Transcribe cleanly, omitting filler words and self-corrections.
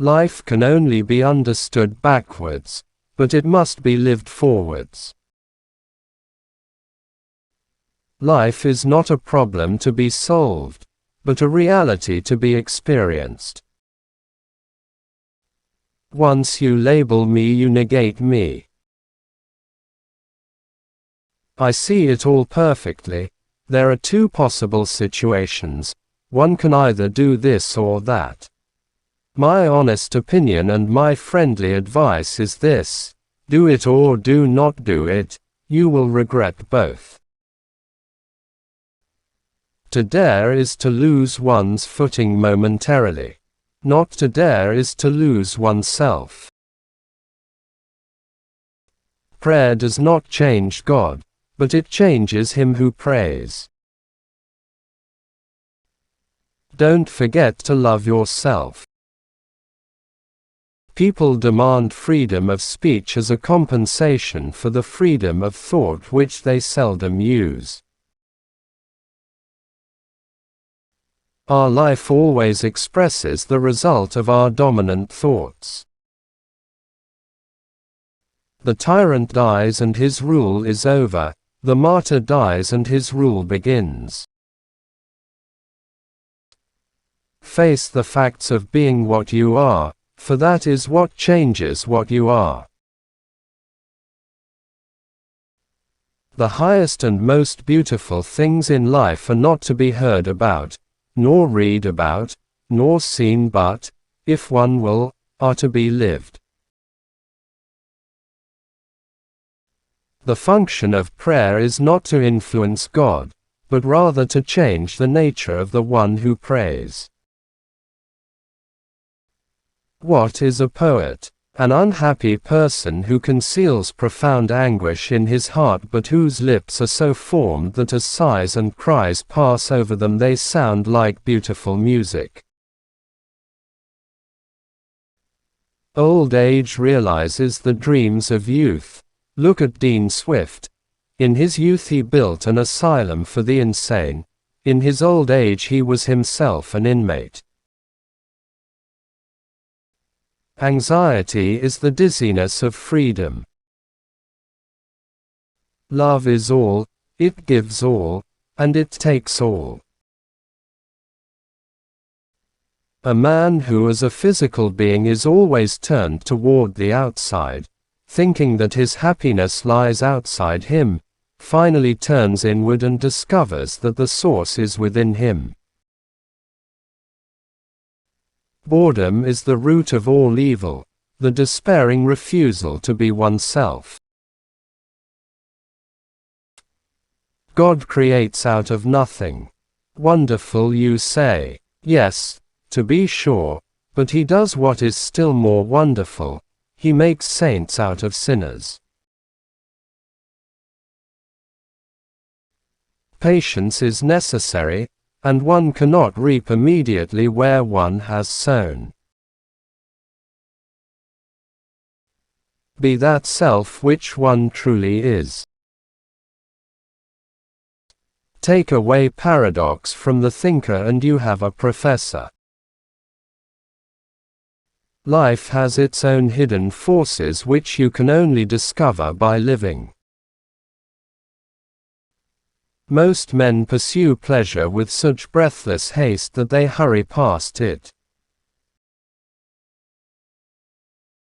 Life can only be understood backwards, but it must be lived forwards. Life is not a problem to be solved, but a reality to be experienced. Once you label me, you negate me. I see it all perfectly. There are two possible situations. One can either do this or that. My honest opinion and my friendly advice is this: do it or do not do it. You will regret both. To dare is to lose one's footing momentarily. Not to dare is to lose oneself. Prayer does not change God, but it changes him who prays. Don't forget to love yourself. People demand freedom of speech as a compensation for the freedom of thought which they seldom use. Our life always expresses the result of our dominant thoughts. The tyrant dies and his rule is over, the martyr dies and his rule begins. Face the facts of being what you are, for that is what changes what you are. The highest and most beautiful things in life are not to be heard about, nor read about, nor seen, but, if one will, are to be lived. The function of prayer is not to influence God, but rather to change the nature of the one who prays. What is a poet? An unhappy person who conceals profound anguish in his heart but whose lips are so formed that as sighs and cries pass over them they sound like beautiful music. Old age realizes the dreams of youth. Look at Dean Swift. In his youth he built an asylum for the insane. In his old age he was himself an inmate. Anxiety is the dizziness of freedom. Love is all, it gives all, and it takes all. A man who as a physical being is always turned toward the outside, thinking that his happiness lies outside him, finally turns inward and discovers that the source is within him. Boredom is the root of all evil, the despairing refusal to be oneself. God creates out of nothing. Wonderful, you say. Yes, to be sure, but he does what is still more wonderful. He makes saints out of sinners. Patience is necessary, and one cannot reap immediately where one has sown. Be that self which one truly is. Take away paradox from the thinker and you have a professor. Life has its own hidden forces which you can only discover by living. Most men pursue pleasure with such breathless haste that they hurry past it.